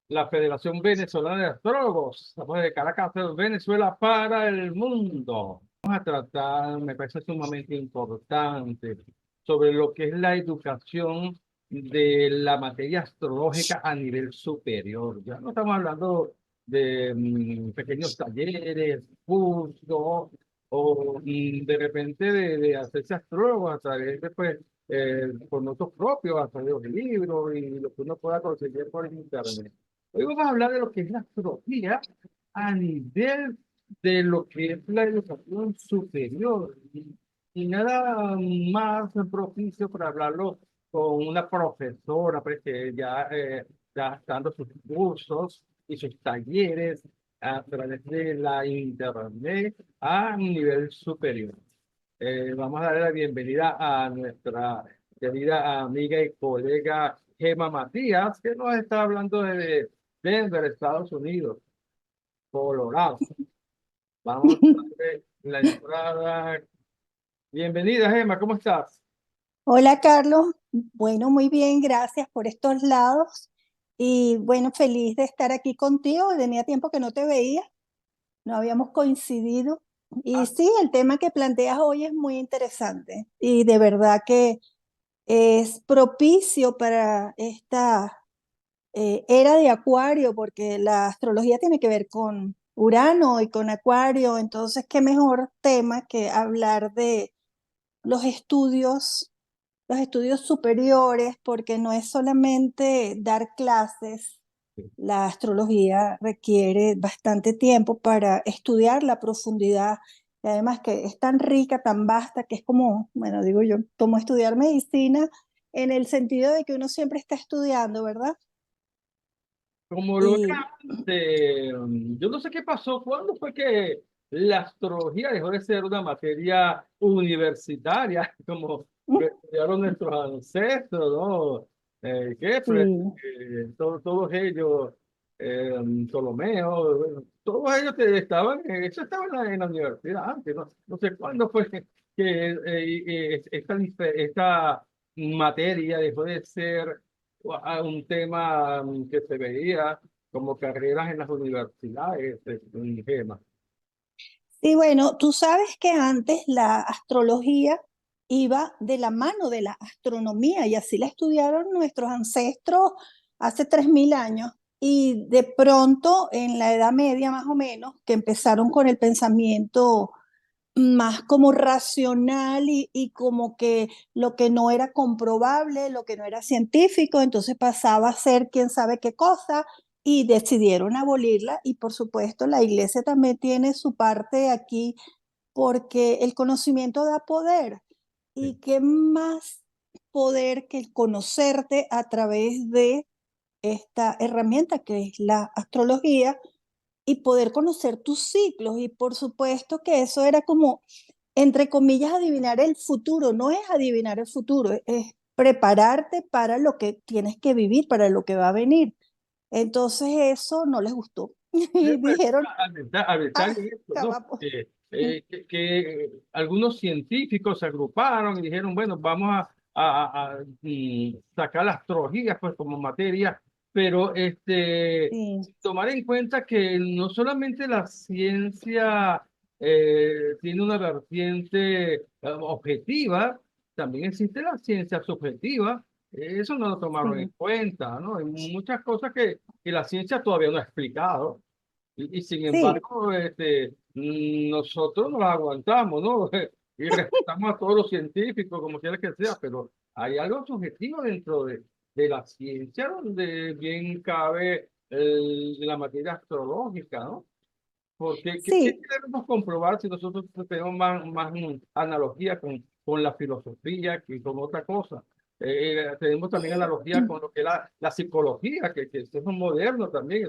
la Federación Venezolana de Astrólogos. Estamos de Caracas, Venezuela para el mundo. Vamos a tratar, me parece sumamente importante, sobre lo que es la educación de la materia astrológica a nivel superior. Ya no estamos hablando de pequeños talleres, cursos, o de repente de hacerse astrólogo a través de, pues, por nosotros propios, a través de los libros y lo que uno pueda conseguir por internet. Hoy vamos a hablar de lo que es la astrología a nivel de lo que es la educación superior. Y nada más propicio para hablarlo con una profesora, pues, que ya está dando sus cursos y sus talleres a través de la internet a nivel superior. Vamos a darle la bienvenida a nuestra querida amiga y colega Gema Matías, que nos está hablando de Denver, Estados Unidos, Colorado. Vamos a darle la entrada. Bienvenida, Gema, ¿cómo estás? Hola Carlos, bueno, muy bien, gracias por estos lados y bueno, feliz de estar aquí contigo. Tenía tiempo que no te veía, no habíamos coincidido y Ah, sí, el tema que planteas hoy es muy interesante y de verdad que es propicio para esta era de Acuario porque la astrología tiene que ver con Urano y con Acuario, entonces qué mejor tema que hablar de los estudios los estudios superiores, porque no es solamente dar clases, la astrología requiere bastante tiempo para estudiar la profundidad, y además que es tan rica, tan vasta, que es como, bueno, digo yo, como estudiar medicina en el sentido de que uno siempre está estudiando, ¿verdad? como lo era Y antes, yo no sé qué pasó, ¿cuándo fue que la astrología dejó de ser una materia universitaria, como lo estudiaron nuestros ancestros, ¿no? Kepler, sí, todos ellos, Ptolomeo, bueno, todos ellos que estaban, eso estaba en la universidad antes, ¿no? No sé cuándo fue que esta materia dejó de ser a un tema que se veía como carreras en las universidades, un tema. sí, bueno, tú sabes que antes la astrología iba de la mano de la astronomía y así la estudiaron nuestros ancestros hace 3000 años. Y de pronto, en la Edad Media más o menos, que empezaron con el pensamiento más como racional y como que lo que no era comprobable, lo que no era científico, entonces pasaba a ser quién sabe qué cosa y decidieron abolirla y por supuesto la iglesia también tiene su parte aquí porque el conocimiento da poder y qué más poder que el conocerte a través de esta herramienta que es la astrología y poder conocer tus ciclos. Y por supuesto que eso era como, entre comillas, adivinar el futuro. No es adivinar el futuro, es prepararte para lo que tienes que vivir, para lo que va a venir. Entonces eso no les gustó. Y Pues, dijeron, a detalle ah, de esto, ¿no? acabamos. Que algunos científicos se agruparon y dijeron, bueno, vamos a sacar la astrología pues como materia, pero Sí, tomar en cuenta que no solamente la ciencia tiene una vertiente objetiva, también existe la ciencia subjetiva. Eso no lo tomaron en sí, cuenta, ¿no? Hay muchas cosas que la ciencia todavía no ha explicado. Y sin sí, embargo, nosotros nos aguantamos, ¿no? Y respetamos a todos los científicos, como quiera que sea, pero hay algo subjetivo dentro de la ciencia donde bien cabe la materia astrológica, ¿no? Porque, ¿qué sí. queremos comprobar si nosotros tenemos más analogía con la filosofía que con otra cosa? Tenemos también analogía con lo que es la psicología, que eso es moderno también.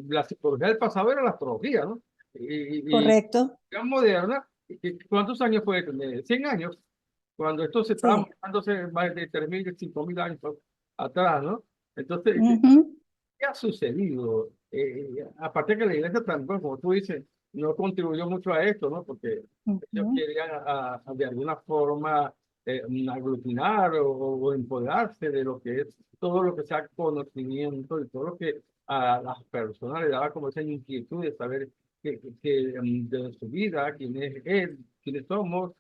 La psicología del pasado era la astrología, ¿no? Y Correcto. la moderna, ¿cuántos años fue? 100 años, cuando esto se estaba Sí. manejándose más de 3.000, 5.000 años atrás, ¿no? Entonces, Ujú, ¿qué ha sucedido? Aparte que la iglesia también, como tú dices, no contribuyó mucho a esto, ¿no? Porque ellos ujú. querían de alguna forma aglutinar o empoderarse de lo que es todo lo que sea conocimiento y todo lo que a las personas le daba como esa inquietud de saber de su vida, quién es él, quiénes somos,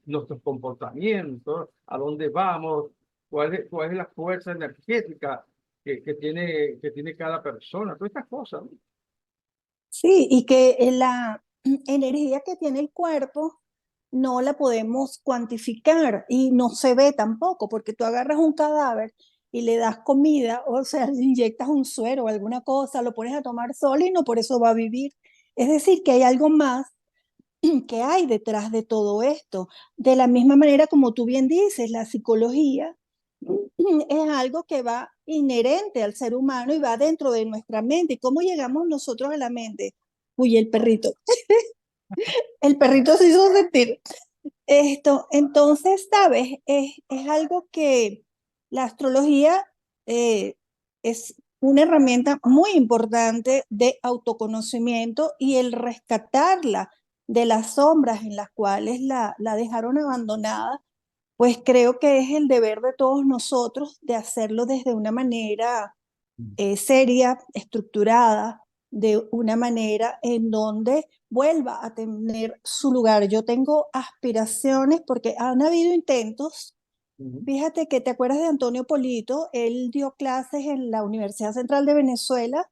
nuestros comportamientos, a dónde vamos, cuál es la fuerza energética que tiene cada persona, todas estas cosas, ¿no? Sí, y que la energía que tiene el cuerpo no la podemos cuantificar y no se ve tampoco, porque tú agarras un cadáver y le das comida, o sea, le inyectas un suero o alguna cosa, lo pones a tomar sol y no por eso va a vivir. Es decir, que hay algo más que hay detrás de todo esto. De la misma manera como tú bien dices, la psicología es algo que va inherente al ser humano y va dentro de nuestra mente. ¿Y cómo llegamos nosotros a la mente? Uy, el perrito. El perrito se hizo sentir. Esto, entonces, ¿sabes? Es algo que la astrología es una herramienta muy importante de autoconocimiento y el rescatarla de las sombras en las cuales la dejaron abandonada, pues creo que es el deber de todos nosotros de hacerlo desde una manera seria, estructurada, de una manera en donde vuelva a tener su lugar. Yo tengo aspiraciones porque han habido intentos. Ujú, Fíjate que te acuerdas de Antonio Polito, él dio clases en la Universidad Central de Venezuela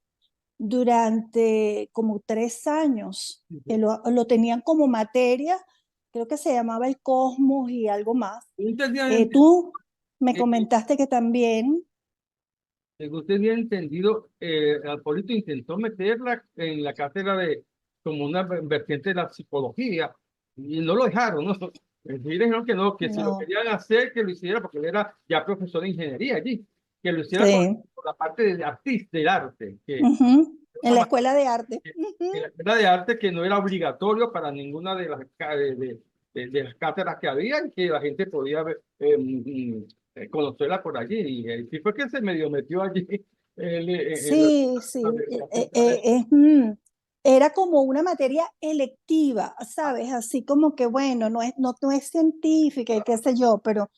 durante como 3 años, que ujú. lo tenían como materia, creo que se llamaba el Cosmos y algo más. Usted tiene, Tú me eh, comentaste que también, usted bien entendido, Alpolito intentó meterla en la cátedra de como una vertiente de la psicología y no lo dejaron, ¿no? Y dijeron que no, que si lo no, querían hacer, que lo hiciera, porque él era ya profesor de ingeniería allí, que lo hiciera sí. por la parte de artista, del arte, que Ujú, en una la materia escuela de arte. en Ujú, la escuela de arte que no era obligatorio para ninguna de las, de las cátedras que había y que la gente podía conocerla por allí. Y sí fue que se medio metió allí en sí, sí. la central. Era como una materia electiva, ¿sabes? Así como que, bueno, no es científica y qué sé yo, pero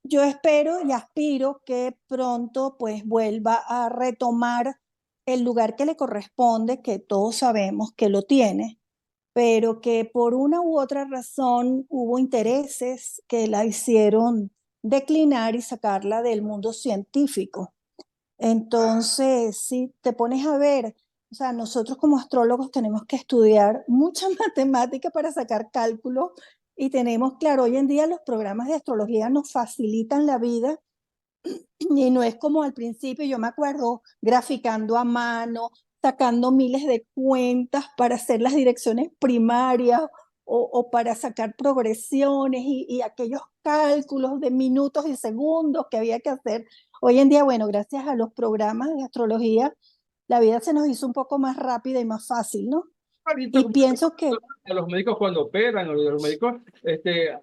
yo espero y aspiro que pronto pues vuelva a retomar el lugar que le corresponde, que todos sabemos que lo tiene, pero que por una u otra razón hubo intereses que la hicieron declinar y sacarla del mundo científico. Entonces, si te pones a ver, o sea, nosotros como astrólogos tenemos que estudiar mucha matemática para sacar cálculos y tenemos, claro, hoy en día los programas de astrología nos facilitan la vida y no es como al principio, yo me acuerdo graficando a mano, sacando miles de cuentas para hacer las direcciones primarias o para sacar progresiones y aquellos cálculos de minutos y segundos que había que hacer. Hoy en día, bueno, gracias a los programas de astrología, la vida se nos hizo un poco más rápida y más fácil, ¿no? Igualito Y como pienso que, a los médicos cuando operan, o los médicos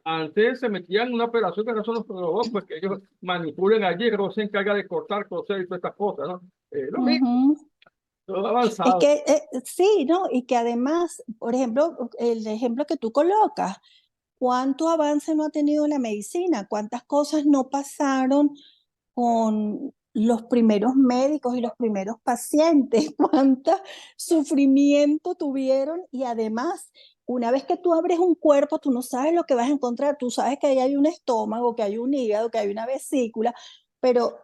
antes se metían en una operación que no son los robots, pues que ellos manipulan allí, que no se encarga de cortar, coser y todas estas cosas, ¿no? Lo mismo, ujú, todo es avanzado. que sí, ¿no? Y que además, por ejemplo, el ejemplo que tú colocas, ¿cuánto avance no ha tenido la medicina? ¿Cuántas cosas no pasaron con los primeros médicos y los primeros pacientes? ¿Cuánto sufrimiento tuvieron? Y además, una vez que tú abres un cuerpo, tú no sabes lo que vas a encontrar. Tú sabes que ahí hay un estómago, que hay un hígado, que hay una vesícula, pero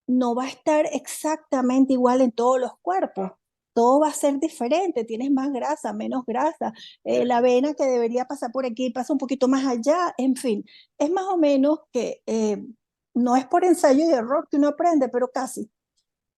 no va a estar exactamente igual en todos los cuerpos. Todo va a ser diferente, tienes más grasa, menos grasa, la vena que debería pasar por aquí pasa un poquito más allá, en fin, es más o menos que no es por ensayo y error que uno aprende, pero casi,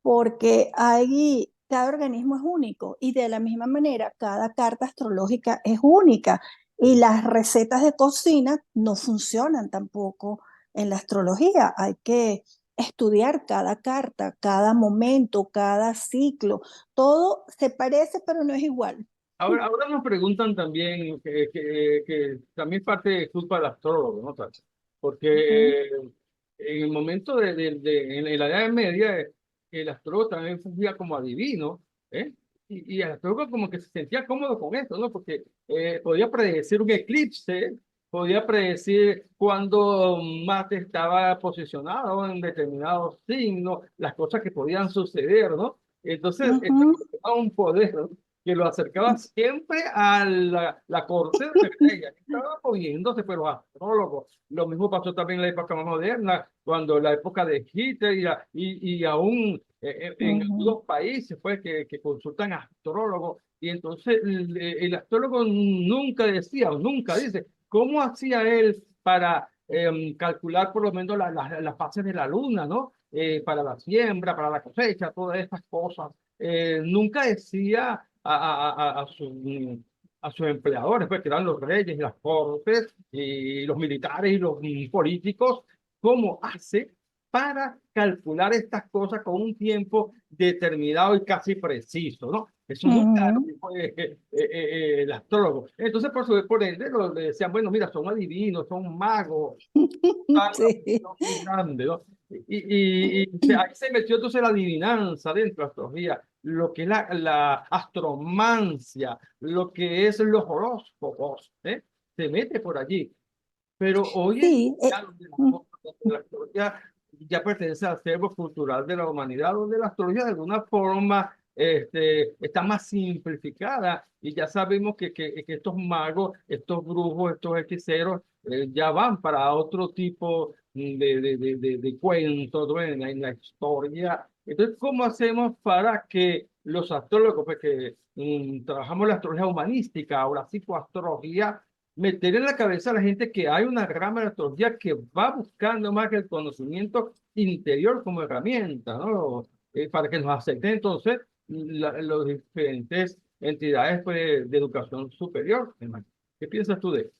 porque hay, cada organismo es único y de la misma manera cada carta astrológica es única y las recetas de cocina no funcionan tampoco en la astrología. Hay que estudiar cada carta, cada momento, cada ciclo. Todo se parece pero no es igual. Ahora nos preguntan también que también parte de culpa del astrólogo, ¿no? Ujú. Porque en el momento en la Edad Media, el astrólogo también fungía como adivino, ¿eh? Y el astrólogo como que se sentía cómodo con esto, ¿no? Porque podía predecir un eclipse, podía predecir cuándo Marte estaba posicionado en determinado signo, las cosas que podían suceder, ¿no? Entonces, esto Ujú. era un poder, ¿no? Que lo acercaba siempre a la corte de rey. Aquí estaba moviéndose, pero astrólogos. Lo mismo pasó también en la época más moderna, cuando la época de Hitler y aún en Ujú. algunos países pues, que consultan astrólogos. Y entonces el astrólogo nunca decía o nunca dice cómo hacía él para calcular por lo menos las fases de la luna, ¿no? Para la siembra, para la cosecha, todas estas cosas. Nunca decía a sus empleadores, pues, que eran los reyes y las cortes y los militares y los políticos, cómo hace para calcular estas cosas con un tiempo determinado y casi preciso, ¿no? Eso nunca lo Ujú. dijo el astrólogo. Entonces, por ende, le decían, bueno, mira, son adivinos, son magos, Sí. muy grande, ¿no? Ahí se metió entonces la adivinanza dentro de la astrología, lo que es la astromancia, lo que es los horóscopos, ¿eh? Se mete por allí. Pero hoy en Sí, día, donde la astrología ya pertenece al acervo cultural de la humanidad, donde la astrología de alguna forma está más simplificada y ya sabemos que estos magos, estos brujos, estos hechiceros ya van para otro tipo de cuentos, ¿no? En la historia. Entonces, ¿cómo hacemos para que los astrólogos, pues que trabajamos la astrología humanística o la psicoastrología, meter en la cabeza a la gente que hay una rama de astrología que va buscando más que el conocimiento interior como herramienta, ¿no? Para que nos acepten entonces los diferentes entidades pues, de educación superior. ¿Qué piensas tú de eso?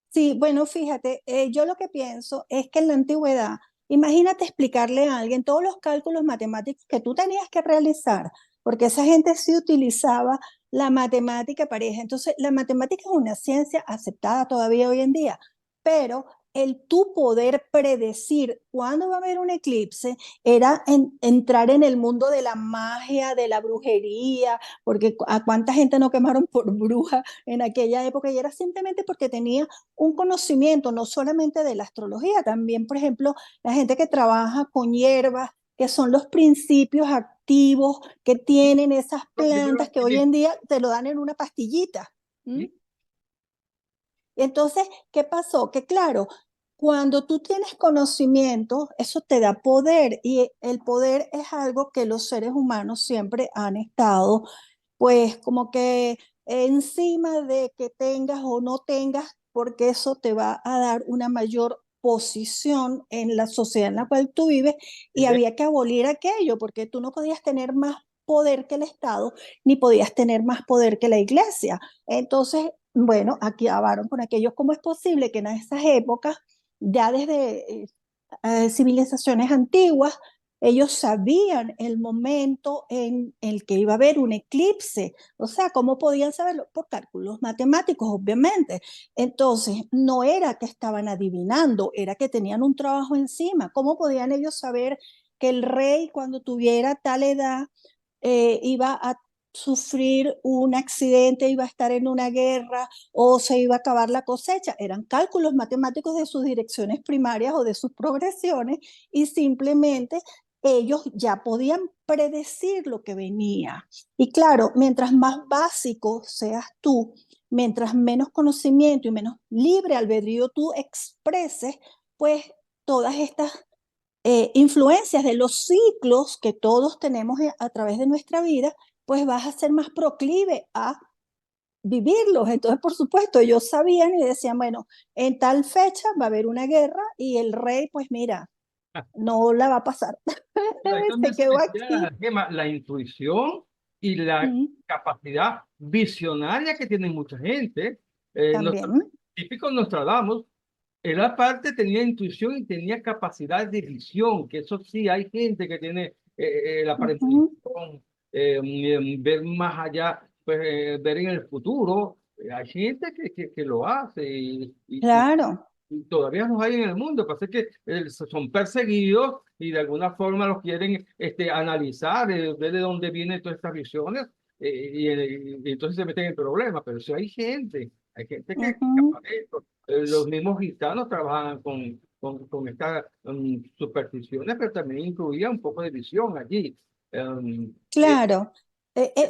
sí, bueno, fíjate, yo lo que pienso es que en la antigüedad, imagínate explicarle a alguien todos los cálculos matemáticos que tú tenías que realizar, porque esa gente sí utilizaba la matemática pareja. Entonces, la matemática es una ciencia aceptada todavía hoy en día, pero el tú poder predecir cuándo va a haber un eclipse era entrar en el mundo de la magia, de la brujería, porque a cuánta gente no quemaron por bruja en aquella época y era simplemente porque tenía un conocimiento no solamente de la astrología, también, por ejemplo, la gente que trabaja con hierbas, que son los principios activos que tienen esas Yo plantas lo que hoy utilizo. en día te lo dan en una pastillita. ¿Mm? ¿Sí? Entonces, ¿qué pasó? Que claro, cuando tú tienes conocimiento, eso te da poder y el poder es algo que los seres humanos siempre han estado, pues como que encima de que tengas o no tengas, porque eso te va a dar una mayor posición en la sociedad en la cual tú vives y ¿Sí? había que abolir aquello, porque tú no podías tener más poder que el Estado, ni podías tener más poder que la iglesia. Entonces, bueno, aquí acabaron con aquellos. ¿Cómo es posible que en esas épocas, ya desde civilizaciones antiguas, ellos sabían el momento en el que iba a haber un eclipse? O sea, ¿cómo podían saberlo? Por cálculos matemáticos, obviamente. Entonces, no era que estaban adivinando, era que tenían un trabajo encima. ¿Cómo podían ellos saber que el rey, cuando tuviera tal edad, iba a sufrir un accidente, iba a estar en una guerra o se iba a acabar la cosecha? Eran cálculos matemáticos de sus direcciones primarias o de sus progresiones y simplemente ellos ya podían predecir lo que venía. Y claro, mientras más básico seas tú, mientras menos conocimiento y menos libre albedrío tú expreses, pues todas estas influencias de los ciclos que todos tenemos a través de nuestra vida, pues vas a ser más proclive a vivirlos. Entonces, por supuesto, ellos sabían y decían, bueno, en tal fecha va a haber una guerra y el rey, pues mira, no la va a pasar. Ahí también Se se quedó metía, aquí. Gemma, la intuición y la Mm, capacidad visionaria que tiene mucha gente. también. Típico Nostradamus, él aparte tenía intuición y tenía capacidad de visión, que eso sí, hay gente que tiene la Ujú, premonición, ver más allá, pues, ver en el futuro. Hay gente que lo hace claro. y todavía los hay en el mundo. Pasa que son perseguidos y de alguna forma los quieren analizar, ver de dónde vienen todas estas visiones y entonces se meten en problemas. Pero si hay gente Hay gente que Ujú. capaz de esto. Los mismos gitanos trabajan con estas supersticiones, pero también incluía un poco de visión allí. Em, eh, Claro.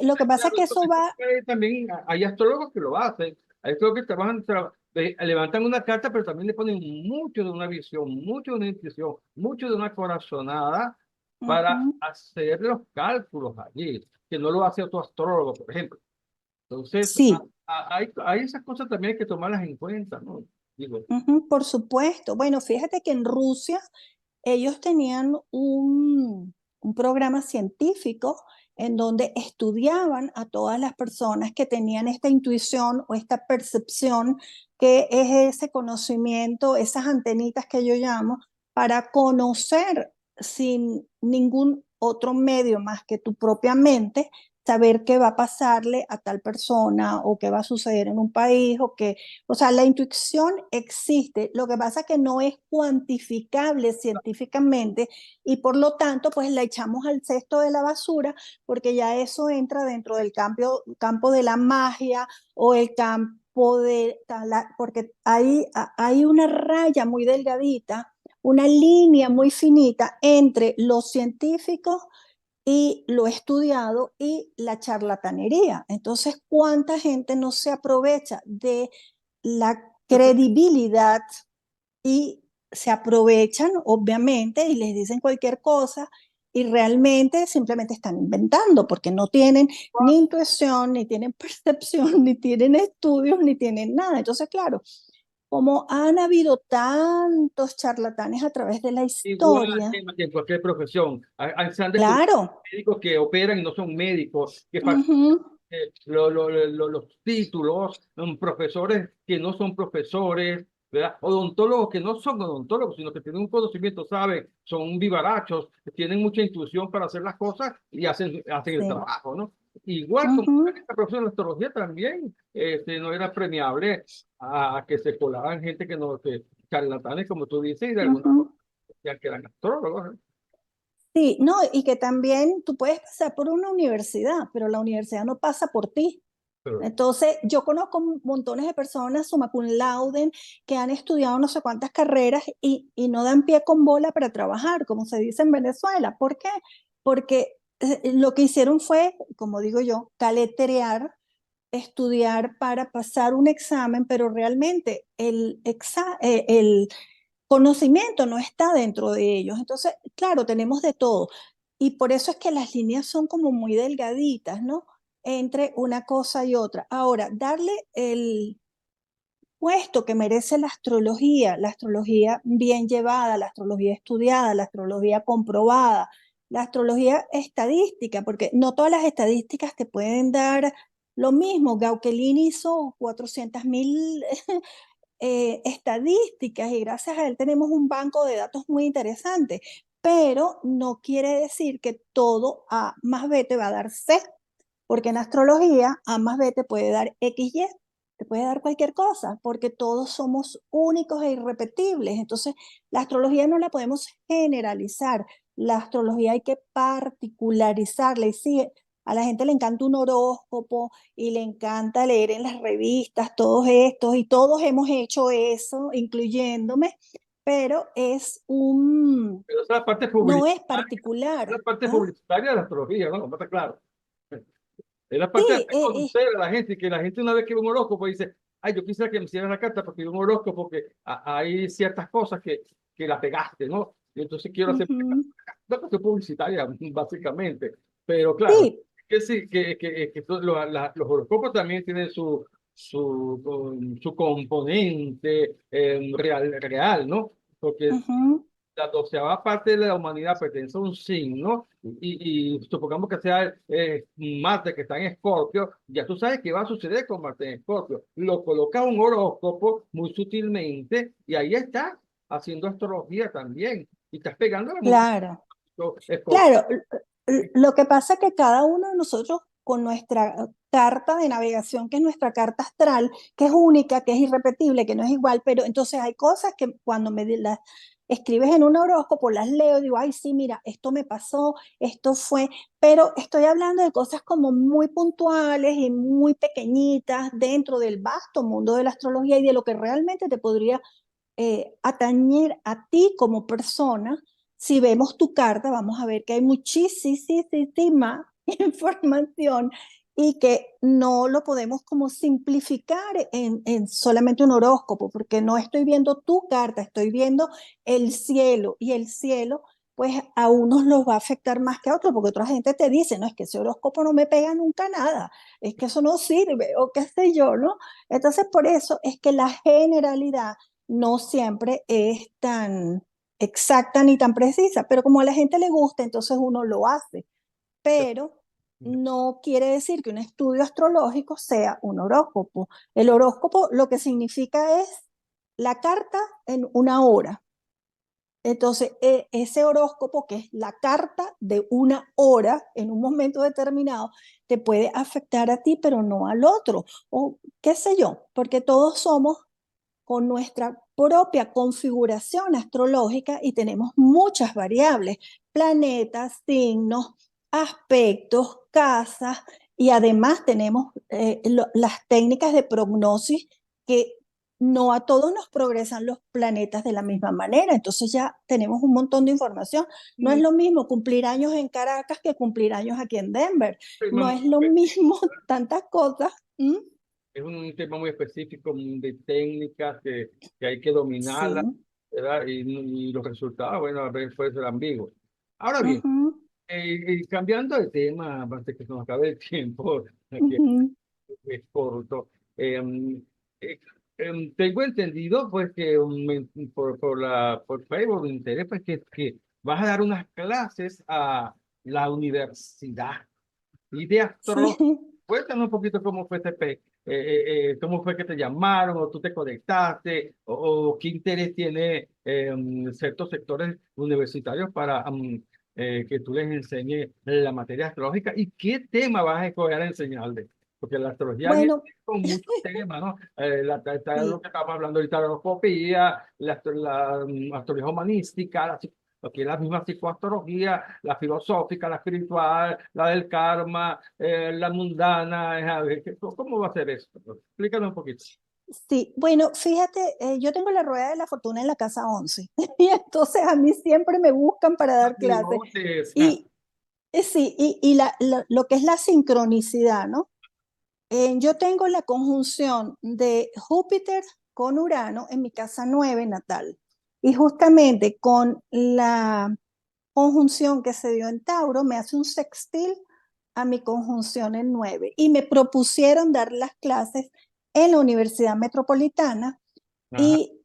Lo que pasa es claro, que eso va, también hay astrólogos que lo hacen. Hay astrólogos que trabajan, levantan una carta, pero también le ponen mucho de una visión, mucho de una intuición, mucho de una corazonada para ujú. hacer los cálculos allí, que no lo hace otro astrólogo, por ejemplo. Entonces, Sí. hay esas cosas también hay que tomarlas en cuenta, ¿no? Digo, Ujú, por supuesto. Bueno, fíjate que en Rusia ellos tenían un programa científico en donde estudiaban a todas las personas que tenían esta intuición o esta percepción, que es ese conocimiento, esas antenitas que yo llamo, para conocer sin ningún otro medio más que tu propia mente, saber qué va a pasarle a tal persona o qué va a suceder en un país o que, o sea, la intuición existe, lo que pasa es que no es cuantificable científicamente y por lo tanto, pues la echamos al cesto de la basura porque ya eso entra dentro del campo de la magia o el campo porque hay una raya muy delgadita, una línea muy finita entre lo científico y lo estudiado y la charlatanería. Entonces, ¿cuánta gente no se aprovecha de la credibilidad y se aprovechan, obviamente, y les dicen cualquier cosa y realmente simplemente están inventando porque no tienen ni intuición, ni tienen percepción, ni tienen estudios, ni tienen nada. Entonces, claro, como han habido tantos charlatanes a través de la igual historia, que en cualquier profesión. Se han descubierto claro, médicos que operan y no son médicos, que ujú, los títulos, profesores que no son profesores, ¿verdad? Odontólogos que no son odontólogos, sino que tienen un conocimiento, saben, son vivarachos, tienen mucha intuición para hacer las cosas y hacen el sí, trabajo, ¿no? Igual como ujú, en esta profesión de astrología también no era premiable a que se colaban gente que no, que charlatanes, como tú dices, y de alguna ujú. forma ya que eran astrólogos, ¿eh? Sí, no, y que también tú puedes pasar por una universidad, pero la universidad no pasa por ti. Pero, Entonces, yo conozco montones de personas summa cum laude que han estudiado no sé cuántas carreras y no dan pie con bola para trabajar, como se dice en Venezuela. ¿Por qué? Porque lo que hicieron fue, como digo yo, caletrear, estudiar para pasar un examen, pero realmente el conocimiento no está dentro de ellos. Entonces, claro, tenemos de todo. Y por eso es que las líneas son como muy delgaditas, ¿no? Entre una cosa y otra. Ahora, darle el puesto que merece la astrología bien llevada, la astrología estudiada, la astrología comprobada, la astrología estadística, porque no todas las estadísticas te pueden dar lo mismo. Gauquelin hizo 400.000 estadísticas y gracias a él tenemos un banco de datos muy interesante, pero no quiere decir que todo A más B te va a dar C, porque en astrología A más B te puede dar X, Y, te puede dar cualquier cosa, porque todos somos únicos e irrepetibles. Entonces, la astrología no la podemos generalizar, la astrología hay que particularizarla. Y sí, a la gente le encanta un horóscopo y le encanta leer en las revistas todos estos, y todos hemos hecho eso, incluyéndome, pero pero esa es la parte no es publicitaria, es la particular. parte ¿Ah? publicitaria de la astrología, ¿no? ¿No está claro? Es la parte de Sí, hacer conocer a la gente, y que la gente una vez que ve un horóscopo dice, ay, yo quisiera que me hicieran la carta porque vi un horóscopo, porque hay ciertas cosas que la pegaste, ¿no? Y entonces quiero hacer ujú, una cuestión publicitaria, básicamente. Pero claro, sí, que sí, los horóscopos también tienen su componente real, ¿no? Porque ujú, la doceava parte de la humanidad pertenece a un signo y supongamos que sea Marte que está en Escorpio, ya tú sabes qué va a suceder con Marte en Escorpio. Lo colocas un horóscopo muy sutilmente y ahí está haciendo astrología también y estás pegando la música claro. Escorpio. Claro, lo que pasa es que cada uno de nosotros con nuestra carta de navegación, que es nuestra carta astral, que es única, que es irrepetible, que no es igual, pero entonces hay cosas que cuando escribes en un horóscopo, las leo, digo, ay, sí, mira, esto me pasó, esto fue, pero estoy hablando de cosas como muy puntuales y muy pequeñitas dentro del vasto mundo de la astrología y de lo que realmente te podría atañer a ti como persona. Si vemos tu carta, vamos a ver que hay muchísima información y que no lo podemos como simplificar en solamente un horóscopo, porque no estoy viendo tu carta, estoy viendo el cielo, y el cielo pues a unos los va a afectar más que a otros, porque otra gente te dice, no, es que ese horóscopo no me pega nunca nada, es que eso no sirve, o qué sé yo, ¿no? Entonces, por eso es que la generalidad no siempre es tan exacta ni tan precisa, pero como a la gente le gusta, entonces uno lo hace. Pero no quiere decir que un estudio astrológico sea un horóscopo. El horóscopo lo que significa es la carta en una hora. Entonces, ese horóscopo, que es la carta de una hora en un momento determinado, te puede afectar a ti, pero no al otro. O qué sé yo, porque todos somos con nuestra propia configuración astrológica y tenemos muchas variables, planetas, signos, aspectos, casas, y además tenemos las técnicas de prognosis que no a todos nos progresan los planetas de la misma manera, entonces ya tenemos un montón de información. No es Y lo mismo cumplir años en Caracas que cumplir años aquí en Denver, tema no muy es lo específico, mismo tantas cosas. ¿Mm? es un tema muy específico de técnicas que hay que dominarlas, Sí. ¿verdad? Y los resultados, bueno, a veces pueden ser ambiguos. Ahora bien, Ujú, cambiando de tema, antes que se nos acabe el tiempo, aquí ujú. es corto, eh, tengo entendido pues que por Facebook, me interés, pues que vas a dar unas clases a la universidad y de Sí. astrología. Cuéntanos un poquito cómo fue cómo fue que te llamaron o tú te conectaste o qué interés tiene ciertos sectores universitarios para que tú les enseñes la materia astrológica y qué tema vas a escoger a enseñarles. Porque la astrología viene Bueno, con muchos temas, ¿no? Está lo sí, que estamos hablando ahorita, la horoscopía, la astrología humanística, porque es la misma psicoastrología, la filosófica, la espiritual, la del karma, la mundana. A ver, ¿cómo va a ser esto? Explícanos un poquito. sí. Bueno, fíjate, yo tengo la rueda de la fortuna en la casa 11 y entonces a mí siempre me buscan para dar clases. Bigotes. Y sí, y lo que es la sincronicidad, ¿no? Yo tengo la conjunción de Júpiter con Urano en mi casa 9 natal. Y justamente con la conjunción que se dio en Tauro, me hace un sextil a mi conjunción en 9. Y me propusieron dar las clases en la Universidad Metropolitana. Ajá. Y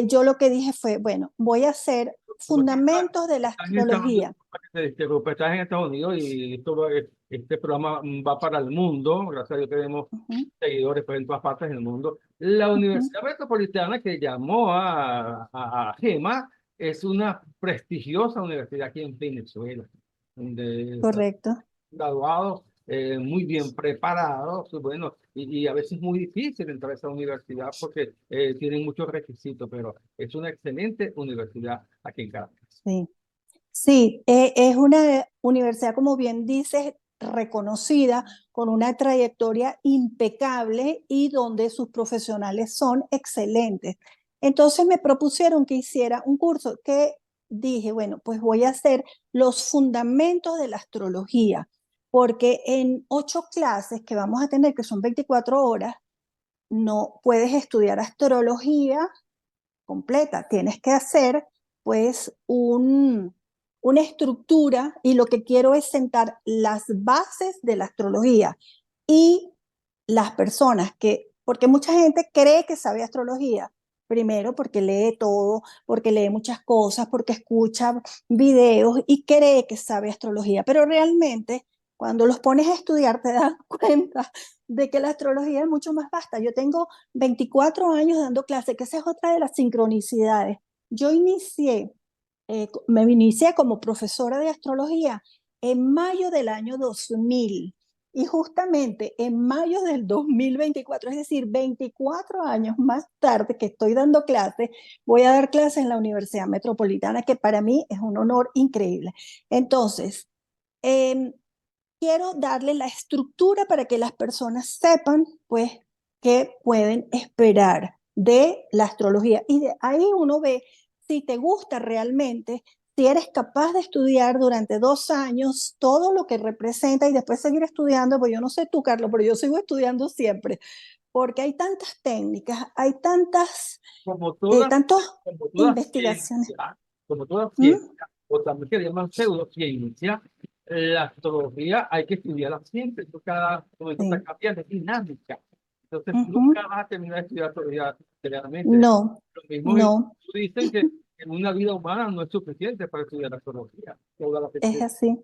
yo lo que dije fue, bueno, voy a hacer Como tú fundamentos de la estás en Estados Unidos, astrología. estás en Estados Unidos y este programa va para el mundo. Gracias a Dios tenemos Ujú, seguidores pues, en todas partes del mundo. La ujú, Universidad Metropolitana que llamó a GEMA es una prestigiosa universidad aquí en Venezuela, donde correcto. graduados muy bien preparados, bueno, y a veces muy difícil entrar a esa universidad porque tienen muchos requisitos, pero es una excelente universidad aquí en Caracas. Sí. Sí, es una universidad, como bien dices, reconocida, con una trayectoria impecable y donde sus profesionales son excelentes. Entonces me propusieron que hiciera un curso que dije, bueno, pues voy a hacer los fundamentos de la astrología, porque en 8 clases que vamos a tener, que son 24 horas, no puedes estudiar astrología completa. Tienes que hacer pues una estructura, y lo que quiero es sentar las bases de la astrología y las personas que, porque mucha gente cree que sabe astrología, primero porque lee todo, porque lee muchas cosas, porque escucha videos y cree que sabe astrología, pero realmente cuando los pones a estudiar te das cuenta de que la astrología es mucho más vasta. Yo tengo 24 años dando clases, que esa es otra de las sincronicidades. Yo me inicié como profesora de astrología en mayo del año 2000 Y justamente en mayo del 2024, es decir, 24 años más tarde que estoy dando clases, voy a dar clases en la Universidad Metropolitana, que para mí es un honor increíble. Entonces, eh, quiero darle la estructura para que las personas sepan, pues, qué pueden esperar de la astrología. Y de ahí uno ve si te gusta realmente, si eres capaz de estudiar durante 2 años todo lo que representa y después seguir estudiando, pues yo no sé tú, Carlos, pero yo sigo estudiando siempre, porque hay tantas técnicas, hay tantas, Como toda, tantas como toda investigaciones. ciencia, como toda ¿Mm? ciencia, o también que le llaman pseudociencia, la astrología hay que estudiar la ciencia, eso cada momento está Sí. cambiando, es dinámica. Entonces, Ujú. nunca vas a terminar de estudiar astrología realmente. No, Lo mismo no, dicen que en una vida humana no es suficiente para estudiar astrología, toda la es gente así.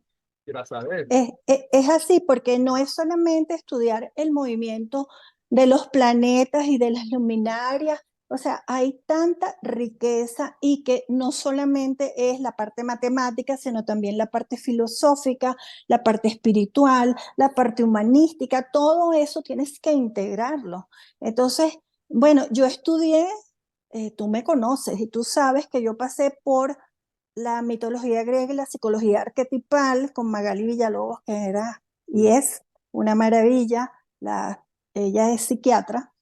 quiera saber. Es así porque no es solamente estudiar el movimiento de los planetas y de las luminarias, o sea, hay tanta riqueza y que no solamente es la parte matemática, sino también la parte filosófica, la parte espiritual, la parte humanística, todo eso tienes que integrarlo. Entonces, bueno, yo estudié, tú me conoces y tú sabes que yo pasé por la mitología griega y la psicología arquetipal con Magali Villalobos, que era y es una maravilla. Ella es psiquiatra.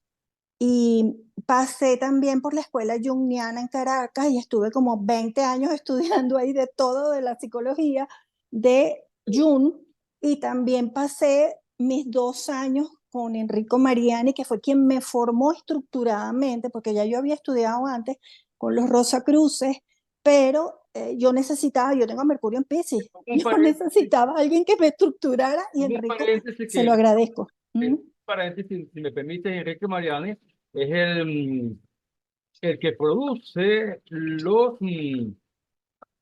Y pasé también por la escuela junguiana en Caracas y estuve como 20 años estudiando ahí de todo, de la psicología de Jung. Y también pasé mis 2 años con Enrico Mariani, que fue quien me formó estructuradamente, porque ya yo había estudiado antes con los Rosacruces, pero yo tengo a Mercurio en Piscis, Un yo paréntesis, necesitaba a alguien que me estructurara y un Enrico paréntesis se lo agradezco. ¿Mm? un paréntesis, si me permite, Enrique Mariani, es el que produce los eh,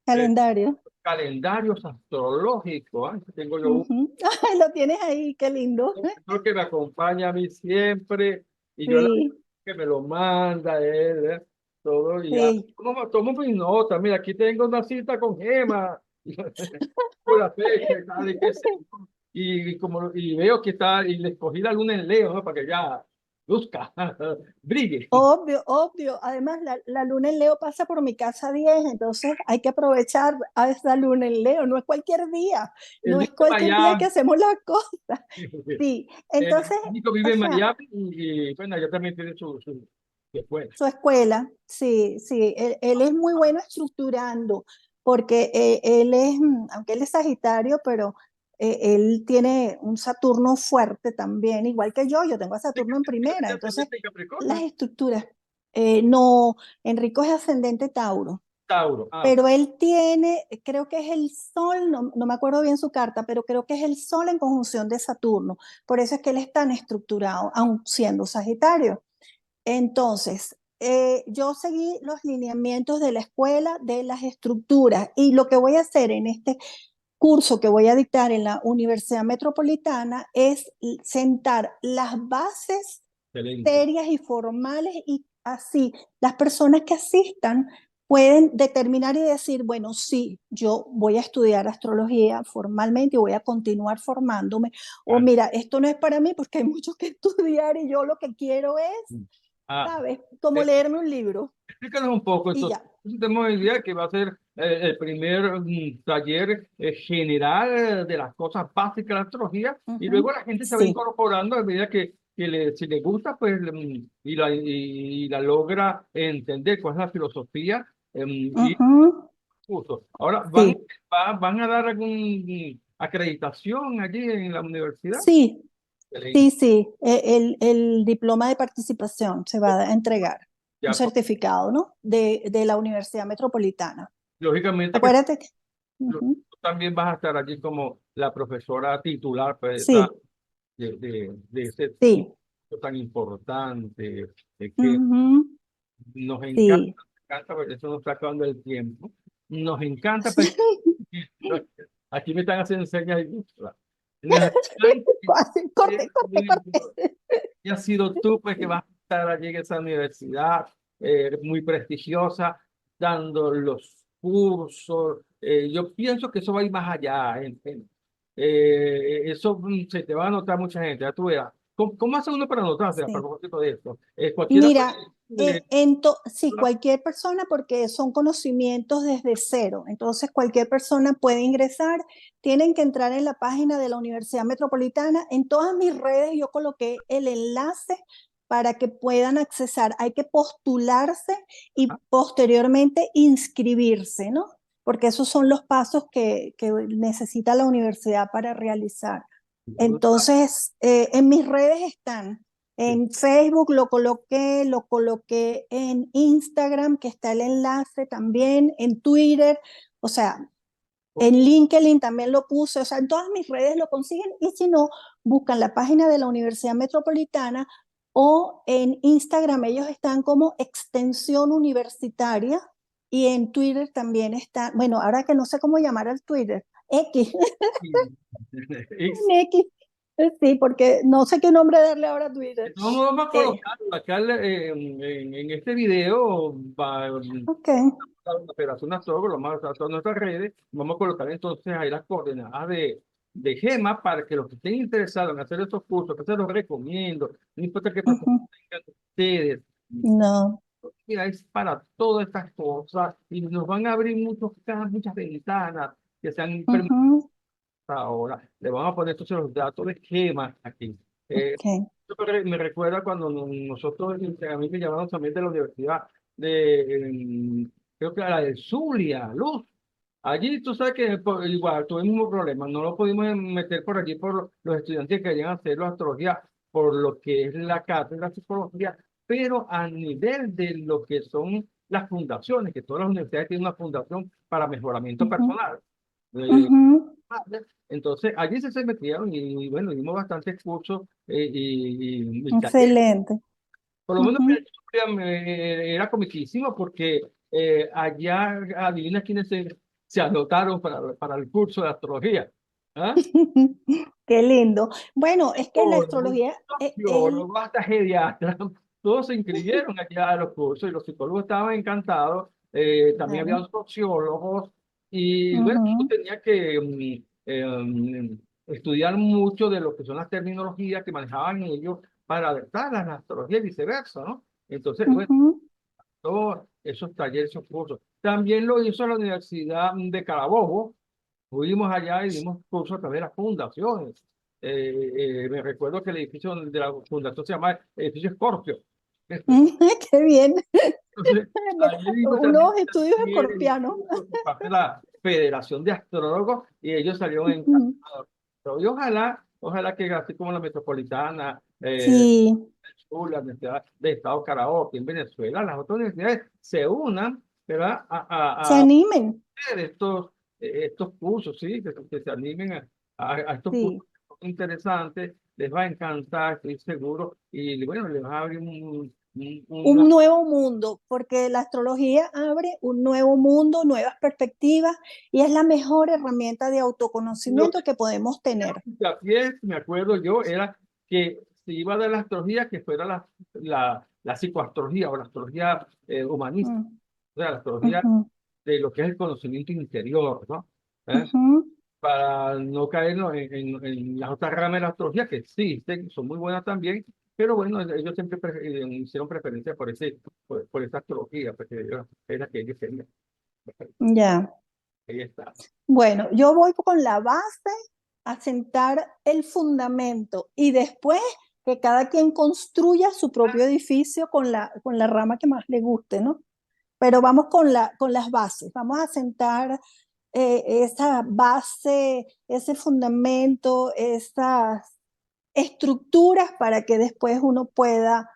Calendario. calendarios astrológicos. ¿Ah? Tengo yo Ujú. Ay, lo tienes ahí, qué lindo. uno que me acompaña a mí siempre y yo la Sí, que me lo manda él, todo y ya. sí. Tomo mis notas. Mira, aquí tengo una cita con Gema, por la fecha y tal, y qué sé yo. Y veo que está, y le escogí la luna en Leo, ¿no? Para que ya luzca, brille. Obvio, obvio. Además, la luna en Leo pasa por mi casa 10, entonces hay que aprovechar a esa luna en Leo. No es cualquier día, Él no es vive en cualquier día que Miami, hacemos las cosas. Sí, entonces, Nico o vive en sea, Miami y bueno, ella también tiene su escuela. su escuela, sí, sí, él es muy bueno estructurando, porque él es, aunque él es Sagitario, pero él tiene un Saturno fuerte también, igual que yo tengo a Saturno en primera, entonces Ascendente en Capricornio. las estructuras, no, Enrico es ascendente Tauro, Tauro. Ah, pero él tiene, creo que es el Sol, no me acuerdo bien su carta, pero creo que es el Sol en conjunción de Saturno, por eso es que él es tan estructurado, aun siendo Sagitario. Entonces, yo seguí los lineamientos de la escuela, de las estructuras, y lo que voy a hacer en este curso que voy a dictar en la Universidad Metropolitana es sentar las bases excelente. serias y formales y así las personas que asistan pueden determinar y decir, bueno, sí, yo voy a estudiar astrología formalmente y voy a continuar formándome, o Ah, mira, esto no es para mí porque hay mucho que estudiar y yo lo que quiero es, ah, ¿sabes? Como eh, leerme un libro explícanos un poco. y Entonces, ya. tenemos idea que va a ser el primer taller general de las cosas básicas de la astrología y luego Ujú. la gente se va Sí. incorporando a medida si le gusta, pues, y la logra entender cuál es la filosofía y Ujú. curso. Ahora, Sí, ¿van a dar alguna acreditación allí en la universidad? sí, Excelente. sí, sí. El diploma de participación se va a entregar, un Ya, certificado, ¿no? De la Universidad Metropolitana. lógicamente que Acuérdate que... tú Ujú. también vas a estar allí como la profesora titular pues, Sí, de ese sí. sitio tan importante que Ujú. nos Sí. encanta, porque eso nos está acabando el tiempo. Nos encanta, pues, aquí me están haciendo señas de gusto. Nos encanta Corte, corte, corte. y has sido tú, pues, que vas a estar allí en esa universidad muy prestigiosa, dando los cursos. Yo pienso que eso va a ir más allá. eso se te va a anotar mucha gente, ya tú verás. ¿Cómo hace uno para anotarse a Sí. propósito de esto? Cualquiera Mira, puede... sí, cualquier persona, porque son conocimientos desde cero. Entonces, cualquier persona puede ingresar. Tienen que entrar en la página de la Universidad Metropolitana. En todas mis redes yo coloqué el enlace para que puedan accesar. Hay que postularse y posteriormente inscribirse, ¿no? Porque esos son los pasos que necesita la universidad para realizar. Entonces, en mis redes están. Sí. En Facebook lo coloqué en Instagram, que está el enlace también, en Twitter, o sea, en LinkedIn también lo puse, o sea, en todas mis redes lo consiguen y si no, buscan la página de la Universidad Metropolitana o en Instagram ellos están como Extensión Universitaria y en Twitter también está, bueno, ahora que no sé cómo llamar al Twitter, X, Y X, sí, porque no sé qué nombre darle ahora a Twitter. vamos a Eh, colocar acá en este video, ok. la Federación de Astrólogos, lo vamos a todas nuestras redes, vamos a colocar entonces ahí las coordenadas de GEMA para que los que estén interesados en hacer estos cursos, que se los recomiendo, no importa qué profesión Ujú. tengan ustedes, No. mira, es para todas estas cosas y nos van a abrir muchas ventanas que se han permitido Ujú. ahora. Le vamos a poner entonces los datos de GEMA aquí. Ok. Me recuerda cuando nosotros, a mí me llamaron también de la universidad creo que era la de Zulia, Luz. Allí tú sabes que igual tuvimos un problema, no lo pudimos meter por allí por los estudiantes que querían hacer la astrología, por lo que es la cátedra de psicología, pero a nivel de lo que son las fundaciones, que todas las universidades tienen una fundación para mejoramiento Ujú. personal. Eh, Ujú. entonces, allí se metieron y bueno, dimos bastantes cursos y talleres. Excelente. Por lo menos Ujú. era comiquísimo porque allá adivina quiénes se anotaron para el curso de astrología. ¿Ah? Qué lindo. Bueno, es que la Psicólogos, astrología, biólogos, hasta geriatras, todos se inscribieron allá a los cursos y los psicólogos estaban encantados. También había claro. sociólogos y bueno, yo Ujú. tenía que estudiar mucho de lo que son las terminologías que manejaban ellos para adaptarlas a la astrología y viceversa, ¿no? Entonces, bueno, Ujú. todos esos talleres, esos cursos. También lo hizo la Universidad de Carabobo. Fuimos allá y dimos cursos a través de las fundaciones. Me recuerdo que el edificio de la fundación se llama Edificio Escorpio. Qué bien. Entonces, allí dimos también Unos estudios talleres, escorpianos. cursos por parte de la Federación de Astrólogos y ellos salieron Ujú. encantados. Pero, y ojalá que así como la Metropolitana, Sí, la Universidad de Estado Carabobo, aquí en Venezuela, las otras universidades se unan, ¿verdad? se A animen. hacer estos cursos, ¿sí? Que se animen a estos Sí. cursos interesantes, les va a encantar, estoy seguro, y bueno, les va a abrir Un nuevo mundo, porque la astrología abre un nuevo mundo, nuevas perspectivas y es la mejor herramienta de lo autoconocimiento que podemos tener. que a pie, me acuerdo yo, era que se iba a dar la astrología que fuera la psicoastrología o la astrología humanista, Mm. o sea, la astrología Ujú. de lo que es el conocimiento interior, ¿no? ¿Eh? Ujú. Para no caer en las otras ramas de la astrología que existen, son muy buenas también, pero bueno, ellos siempre hicieron preferencia por esta astrología, porque es la que ellos querían. Ya. Ahí está. Bueno, yo voy con la base a sentar el fundamento y después que cada quien construya su propio edificio con la rama que más le guste, ¿no? Pero vamos con las bases, vamos a sentar esa base, ese fundamento, esas estructuras para que después uno pueda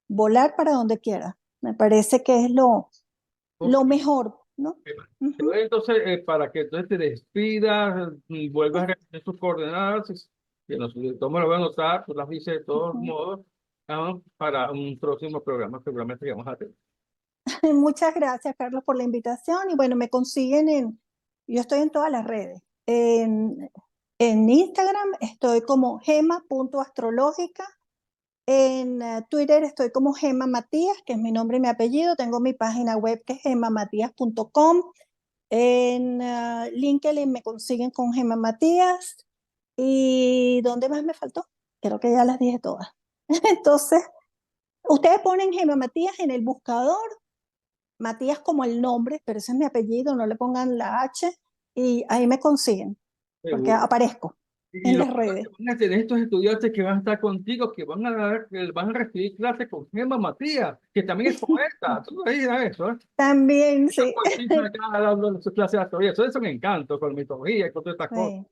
volar para donde quiera. Me parece que es Ok. lo mejor, ¿no? Te doy Ujú. entonces, para que entonces te despidas y vuelvas a repetir tus coordenadas, que todos me lo voy a anotar, tú las dices de todos Ujú. modos, para un próximo programa, seguramente que vamos a tener. Muchas gracias, Carlos, por la invitación. Y bueno, me consiguen yo estoy en todas las redes. En Instagram estoy como gema.astrológica. En Twitter estoy como Gema Matías, que es mi nombre y mi apellido. Tengo mi página web que es gemamatías.com. En LinkedIn me consiguen con Gema Matías. ¿Y dónde más me faltó? Creo que ya las dije todas. Entonces, ustedes ponen Gema Matías en el buscador, Matías como el nombre, pero ese es mi apellido, no le pongan la H, y ahí me consiguen, porque Seguro. aparezco Y en lo las bueno es redes. que van a tener estos estudiantes que van a estar contigo, que van a recibir clases con Gemma Matías, que también es poeta. Tú no digas eso, ¿eh? También, Esa sí. poetisa acá dando sus clases de astrología. Eso es un encanto con mitología y con todas estas cosas.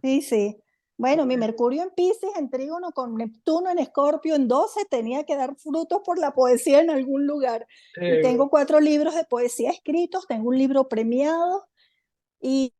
Sí, sí, sí. Bueno, mi Mercurio en Piscis, en Trígono, con Neptuno en Escorpio en 12, tenía que dar frutos por la poesía en algún lugar. Y Eh, tengo 4 libros de poesía escritos, tengo un libro premiado y